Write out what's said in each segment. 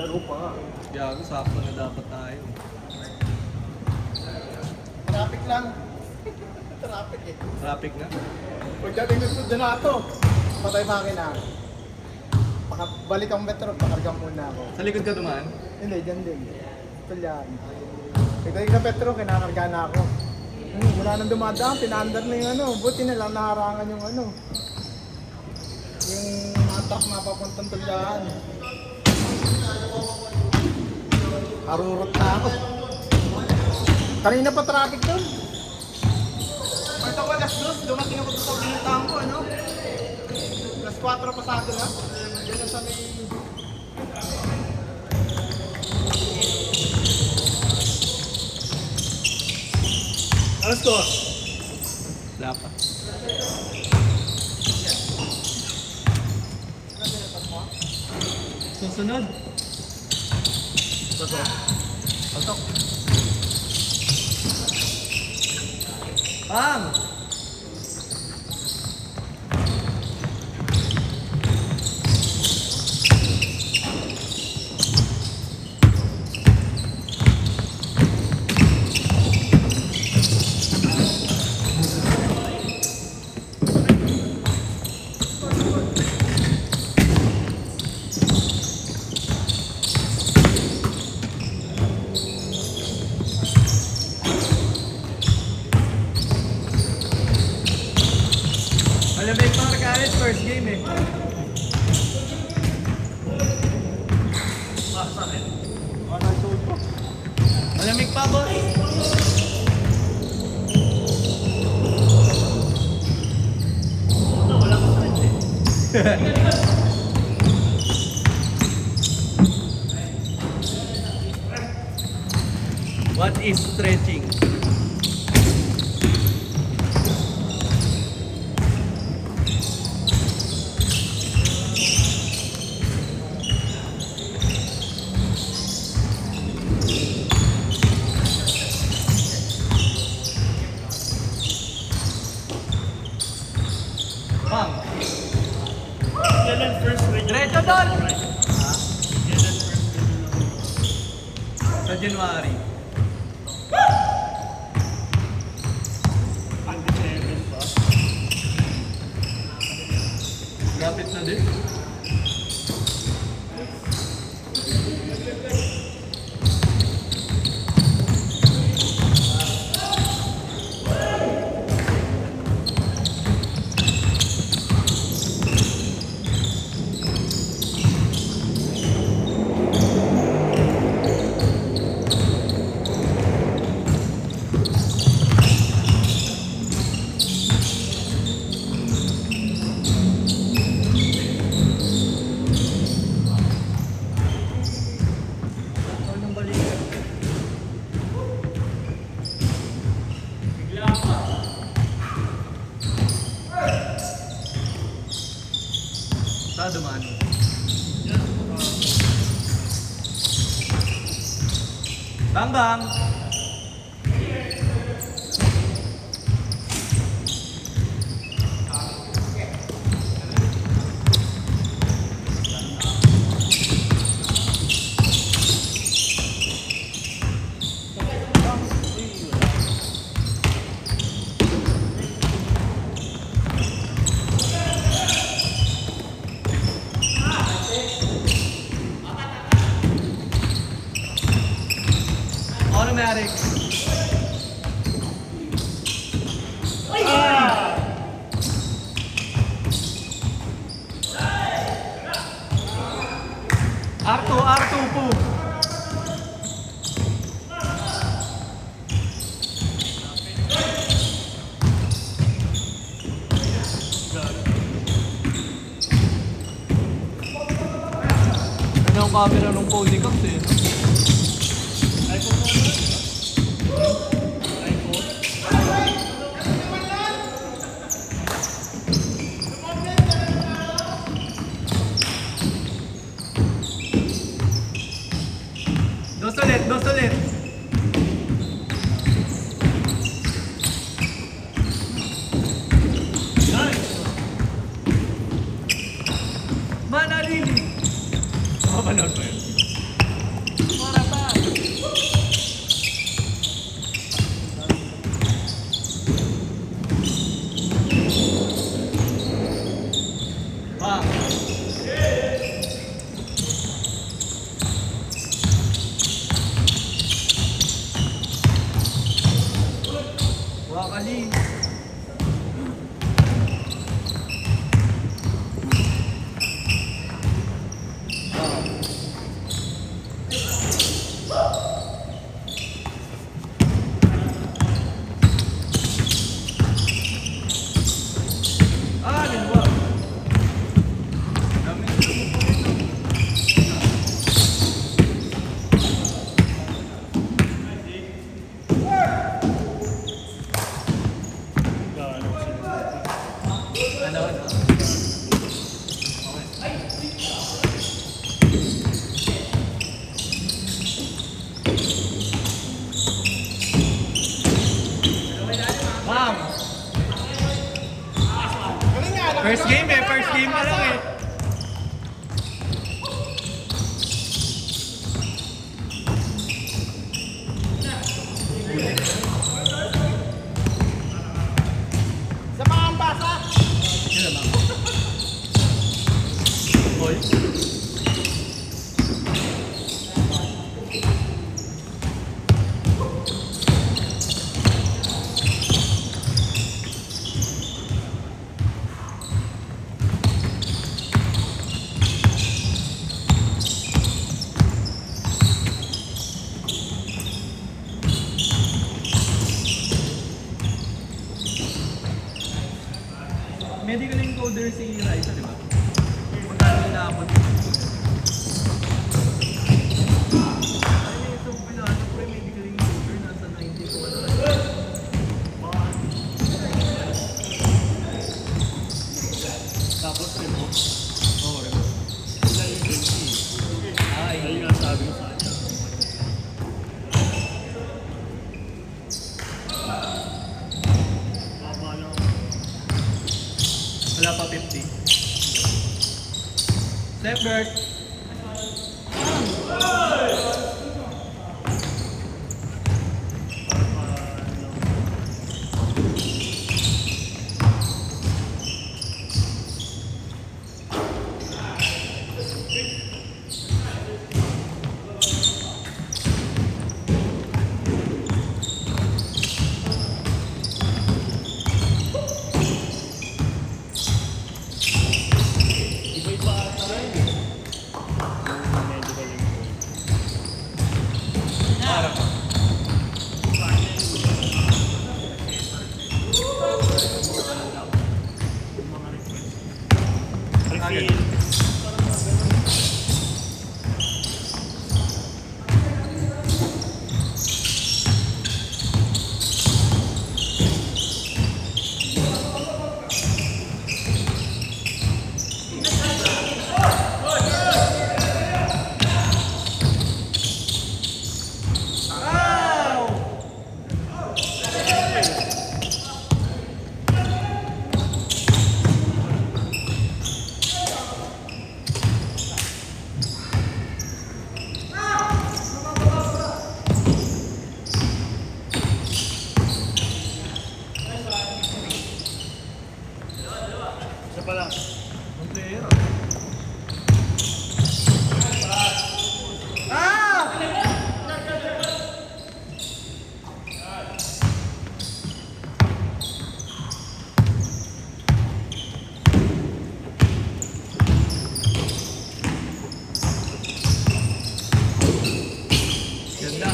Laro pa nga. Gago, sakto na dapat tayo. Traffic lang. Traffic eh. Traffic na. Pagdating ng Donato, patay makina. Balik ang metro, pakarga muna ako. Sa likod ka dumaan? Hindi, dyan din. Ito yan. Pagdating sa Petro, kinakarga na ako. Wala nang dumadaan, pinaandar na yung ano. Buti na lang naharangan yung ano. Yung mga truck na papuntang tulyaan. Arurot na ako. Kanina pa traffic doon. Pagka ko alas 2, dumating ako sa pinuntahan ko, ano? Alas 4 pasado na. Diyan na sa may... Alas 2. Wala pa. Susunod. Pasok. Pasok. Pang! Malamig pang Arcanes, first game eh. Sa akin. Nag-sold po. Malamig pa, boss. Wala ko sa eh. What is stretching? Pang! Kailan first region? Diretso doon! Kailan first region? Sa January. Ang December pa. Lapit na din. Anong balikan? Bigla pa. Sa dumaan. Bang bang! Automatic. R2, R2 po. Ano ang camera ng Podicax eh? iPhone mo naman? iPhone? Dos ulit, dos ulit. Nice! Manalili. Mapanood mo yun. First game eh, first game pa lang eh. Sa mga ambasa! Yun naman. Hoy. Medical encoder si Raisa, di ba? Magkano inaabot? Ay, may isang pinasok ko yung medical encoder, nasa 90 ko wala. Tapos remote? Oo, remote. Sila yung agency. Ay, ayun nga sabi ko sa kanya. Wala pa 50. Step Bert. Isa pa lang. Ang player. Ganda.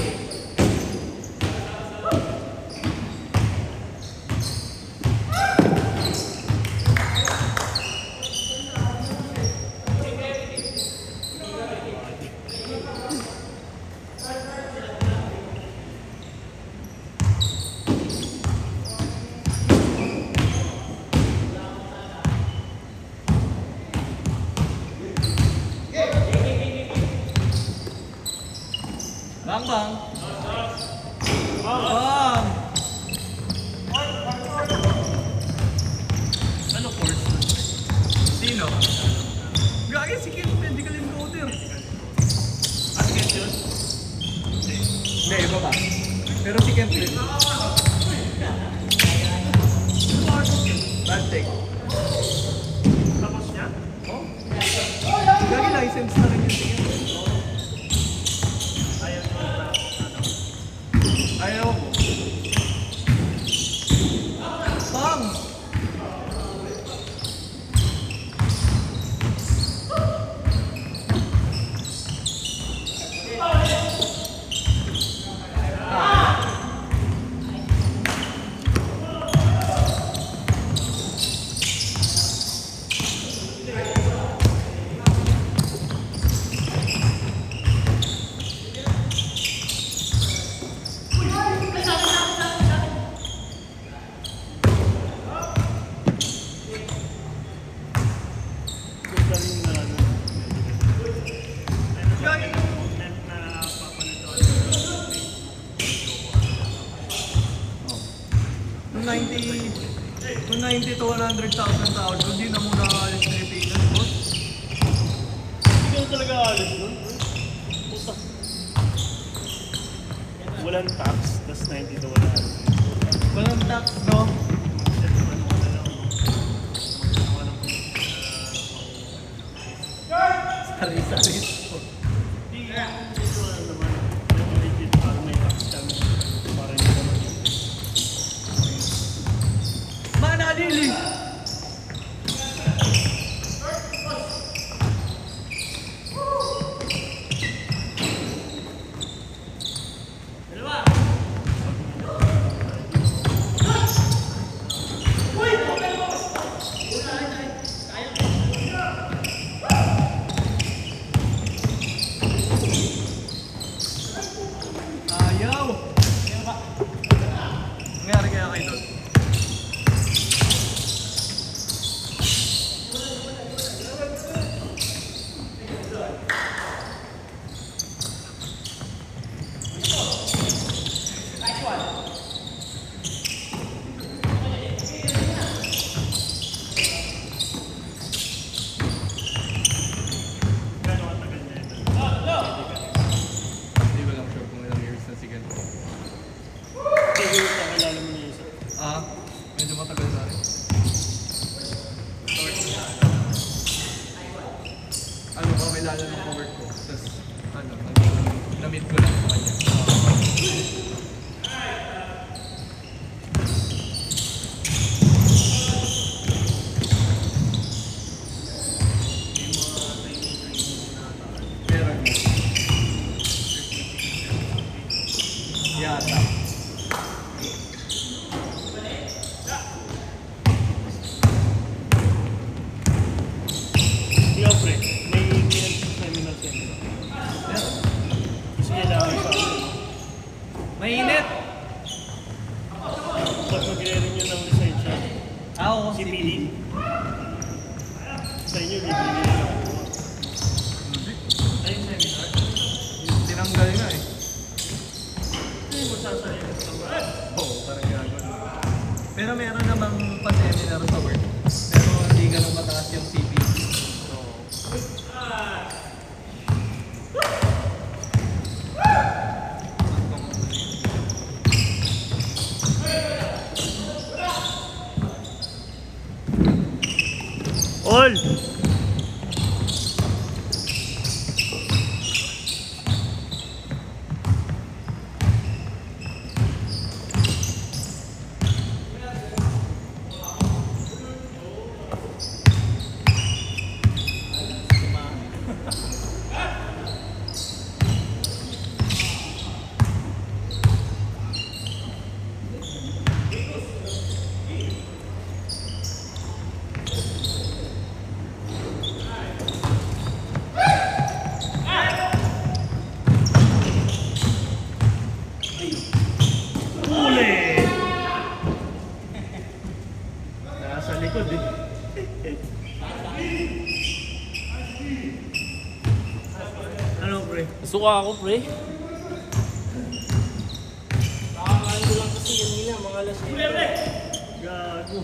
Bang bang. Bang bang. Ano course? Sino? Gagi si Kid medical encoder. At Kid yun? Hindi, iba ba? Pero si Kid yun. Bad take. Tapos niya? Oh. Gagi license na rin yung tingin. Ayaw mo. Bang! Kung 90 to 100,000 tao, hindi na muna nakakalis Pilipinas, boss. Hindi ka talaga alis nun. Puta. Walang tax, tas 90 to wala. Walang tax, no? Sari-sari. Mana Lili? Ayaw! Nangyari kaya kayo doon? Hindi ko lang sure kung ilang years na si Ganto. Kakilala mo na isa. Ah, medyo matagal na rin. Ano, kakilala ng cowork ko. Tapos, ano, na-meet ko lang sa kanya. Meron yun. Yata. Ikaw, pre, may seminar siya. Meron. Kasi kailangan sa akin. Mainit! Pag mag-renew ng lisensya, Oo, CPD. Sa inyo, bibili nila. Ayun, seminar. Tinanggal nga eh. Hindi mo sasayin sa mga. Oo, parang gano'n. Pero meron namang pa-seminar sa work. Pero hindi ganun mataas yung CPD. All! Huli! Nasa likod eh. Ano, pre? Suka ako, pre. Gago.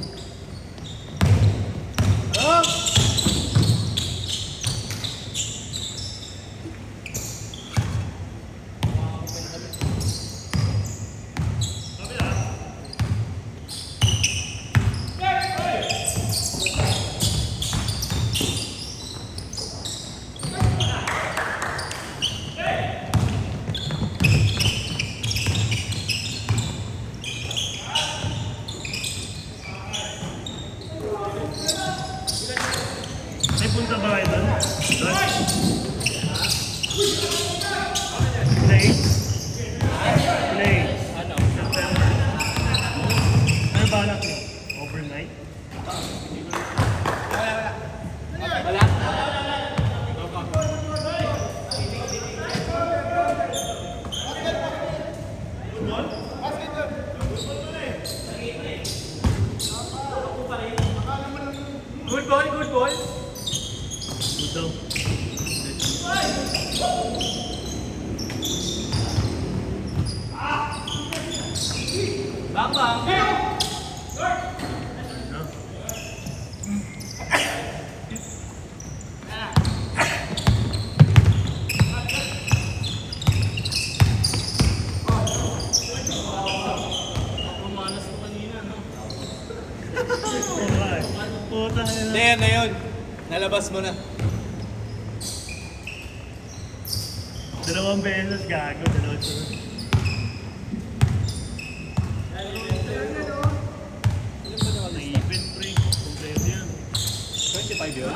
May punta ba kayo doon? Play? Play. Ano? September. Ano balak niyo? Overnight? Wala. Good ball, good ball. Good daw. Bang bang. No? Labas mo na. 2 beses gago, 2 sunod. Naipit, pre. Kompleto yan. 25 yun?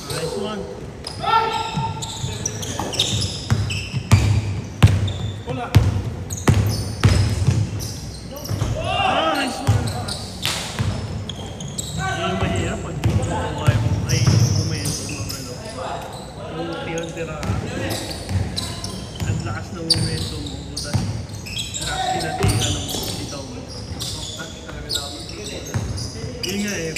Nice one. Wala. Nice one. Yung mahirap pag di mo kukuha yung ay momentum ng ano. Yung tira-tira ka. Ang lakas ng momentum mo. Butas. Lakas kinatigan ng bitaw mo. Yun nga eh.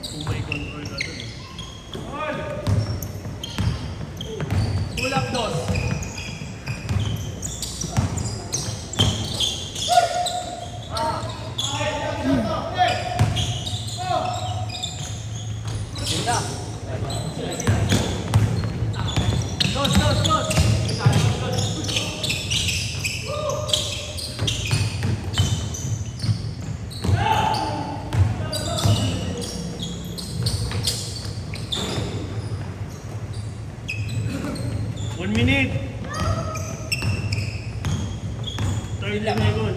Kung may control ka dun. Pull up, boss. Ganda. Dos. 1 minute. 30 seconds.